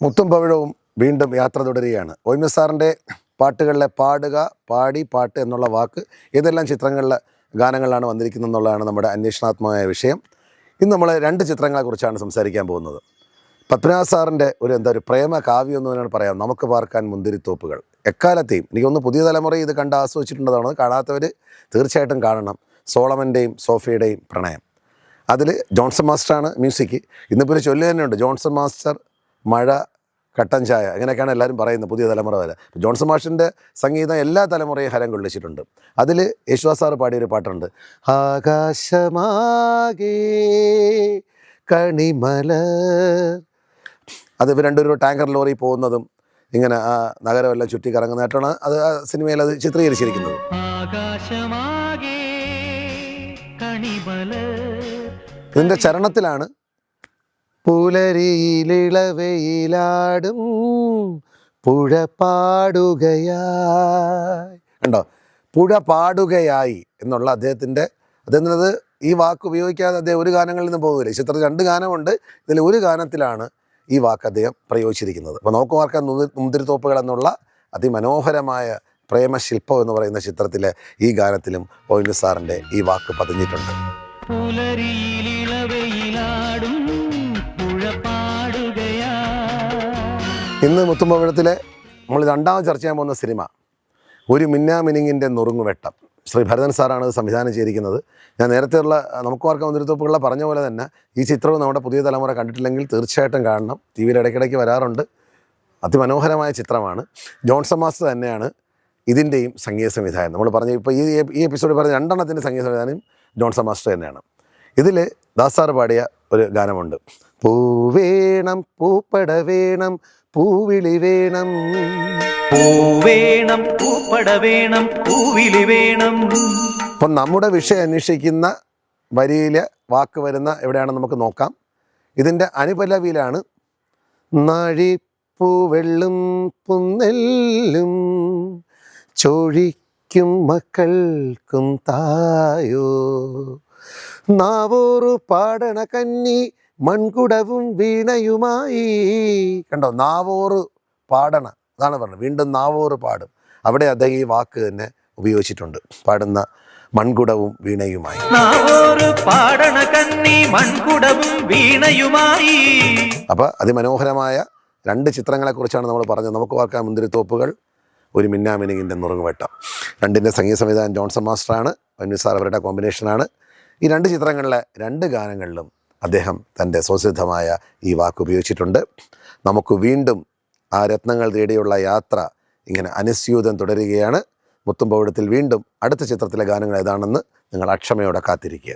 മുത്തും പവിഴവും വീണ്ടും യാത്ര തുടരുകയാണ്. ഒ.എം.എസ്. സാറിൻ്റെ പാട്ടുകളിലെ പാടുക, പാടി, പാട്ട് എന്നുള്ള വാക്ക് ഏതെല്ലാം ചിത്രങ്ങളിലെ ഗാനങ്ങളിലാണ് വന്നിരിക്കുന്നത് എന്നുള്ളതാണ് നമ്മുടെ അന്വേഷണാത്മകമായ വിഷയം. ഇന്ന് നമ്മൾ രണ്ട് ചിത്രങ്ങളെക്കുറിച്ചാണ് സംസാരിക്കാൻ പോകുന്നത്. പത്മനാഭ സാറിൻ്റെ ഒരു പ്രേമ കാവ്യം എന്ന് വേണമെങ്കിൽ പറയാം, നമുക്ക് പാർക്കാൻ മുന്തിരിത്തോപ്പുകൾ. എക്കാലത്തെയും എനിക്കൊന്ന് പുതിയ തലമുറ ഇത് കണ്ട് ആസ്വദിച്ചിട്ടുള്ളതാണ്. കാണാത്തവർ തീർച്ചയായിട്ടും കാണണം. സോളമൻ്റെയും സോഫിയുടെയും പ്രണയം. അതിൽ ജോൺസൺ മാസ്റ്ററാണ് മ്യൂസിക്. ഇന്നിപ്പോൾ ഒരു ചൊല്ല് തന്നെയുണ്ട്, ജോൺസൺ മാസ്റ്റർ, മഴ, കട്ടൻ ചായ, അങ്ങനെയൊക്കെയാണ് എല്ലാവരും പറയുന്നത് പുതിയ തലമുറ വരെ. ജോൺസൺ മാഷിൻ്റെ സംഗീതം എല്ലാ തലമുറയും ഹരം കൊള്ളിച്ചിട്ടുണ്ട്. അതിൽ യേശുദാസ് സാറ് പാടിയൊരു പാട്ടുണ്ട്, ആകാശമാകെ കണിമല. അത് ഇവർ രണ്ടുപേരും ടാങ്കർ ലോറി പോകുന്നതും ഇങ്ങനെ ആ നഗരമെല്ലാം ചുറ്റി കറങ്ങുന്നതായിട്ടാണ് അത് ആ സിനിമയിൽ അത് ചിത്രീകരിച്ചിരിക്കുന്നത്. ഇതിൻ്റെ ചരണത്തിലാണ് പുലരിയിലിളവയിലാടും പുഴ പാടുകയായി. കണ്ടോ, പുഴ പാടുകയായി എന്നുള്ള അദ്ദേഹത്തിൻ്റെ ഈ വാക്ക് ഉപയോഗിക്കാതെ അദ്ദേഹം ഒരു ഗാനങ്ങളിൽ നിന്ന് പോകുകയില്ല. ചിത്രത്തിൽ രണ്ട് ഗാനമുണ്ട്, ഇതിൽ ഒരു ഗാനത്തിലാണ് ഈ വാക്ക് അദ്ദേഹം പ്രയോഗിച്ചിരിക്കുന്നത്. അപ്പോൾ നമുക്ക് പാർക്കാൻ മുന്തിരിത്തോപ്പുകൾ എന്നുള്ള അതിമനോഹരമായ പ്രേമശില്പം എന്ന് പറയുന്ന ചിത്രത്തിലെ ഈ ഗാനത്തിലും ഒ.എം.എസ്. സാറിൻ്റെ ഈ വാക്ക് പതിഞ്ഞിട്ടുണ്ട്. ഇന്ന് മുത്തും പവിഴത്തിലെ നമ്മൾ രണ്ടാമത് ചർച്ച ചെയ്യാൻ പോകുന്ന സിനിമ ഒരു മിന്നാമിനിങ്ങിൻ്റെ നുറുങ്ങുവെട്ടം. ശ്രീ ഭരതൻ സാറാണ് ഇത് സംവിധാനം ചെയ്തിരിക്കുന്നത്. ഞാൻ നേരത്തെയുള്ള നമുക്ക് പാർക്കാൻ മുന്തിരിത്തോപ്പുകളിലെ പറഞ്ഞ പോലെ തന്നെ ഈ ചിത്രവും നമ്മുടെ പുതിയ തലമുറ കണ്ടിട്ടില്ലെങ്കിൽ തീർച്ചയായിട്ടും കാണണം. ടി വിയിൽ ഇടയ്ക്കിടയ്ക്ക് വരാറുണ്ട്. അതിമനോഹരമായ ചിത്രമാണ്. ജോൺസൺ മാസ്റ്റർ തന്നെയാണ് ഇതിൻ്റെയും സംഗീത സംവിധാനം. നമ്മൾ പറഞ്ഞ ഇപ്പോൾ ഈ എപ്പിസോഡിൽ പറഞ്ഞ രണ്ടെണ്ണത്തിൻ്റെ സംഗീത സംവിധാനം ജോൺസൺ മാസ്റ്റർ തന്നെയാണ്. ഇതിൽ ദാസാർ പാടിയ ഒരു ഗാനമുണ്ട്, പൂവേണം പൂപ്പട വേണം പൂവിളി വേണം, പൂവേണം പൂപ്പട വേണം പൂവിളി വേണം. അപ്പം നമ്മുടെ വിഷയം അന്വേഷിക്കുന്ന വരിയിലെ വാക്ക് വരുന്ന എവിടെയാണെന്ന് നമുക്ക് നോക്കാം. ഇതിൻ്റെ അനുപല്ലവിയിലാണ് നാഴിപ്പൂവെള്ളും പുന്നെല്ലും ചോഴിക്കും മക്കൾക്കും തായോ, നാവോറു പാടണ കന്നി മൺകുടവും വീണയുമായി. കണ്ടോ, നാവോറ് പാടണ, അതാണ് പറഞ്ഞത്. വീണ്ടും നാവോറ് പാടും. അവിടെ അദ്ദേഹം ഈ വാക്ക് തന്നെ ഉപയോഗിച്ചിട്ടുണ്ട്, പാടുന്ന മൺകുടവും വീണയുമായി. അപ്പോൾ അതിമനോഹരമായ രണ്ട് ചിത്രങ്ങളെക്കുറിച്ചാണ് നമ്മൾ പറഞ്ഞത്. നമുക്ക് പാർക്കാൻ മുന്തിരിത്തോപ്പുകൾ, ഒരു മിന്നാമിനിങ്ങിൻ്റെ നുറുങ്ങുവെട്ടം. രണ്ടിൻ്റെ സംഗീത സംവിധാനം ജോൺസൺ മാസ്റ്ററാണ്, ഒ.എം.എസ്. സാർ അവരുടെ കോമ്പിനേഷനാണ്. ഈ രണ്ട് ചിത്രങ്ങളിലെ രണ്ട് ഗാനങ്ങളിലും അദ്ദേഹം തൻ്റെ സ്വസിദ്ധമായ ഈ വാക്ക് ഉപയോഗിച്ചിട്ടുണ്ട്. നമുക്ക് വീണ്ടും ആ രത്നങ്ങൾ തേടിയുള്ള യാത്ര ഇങ്ങനെ അനുസ്യൂതം തുടരുകയാണ്. മുത്തും പവിഴത്തിൽ വീണ്ടും അടുത്ത ചിത്രത്തിലെ ഗാനങ്ങൾ ഏതാണെന്ന് നിങ്ങൾ അക്ഷമയോടെ കാത്തിരിക്കുക.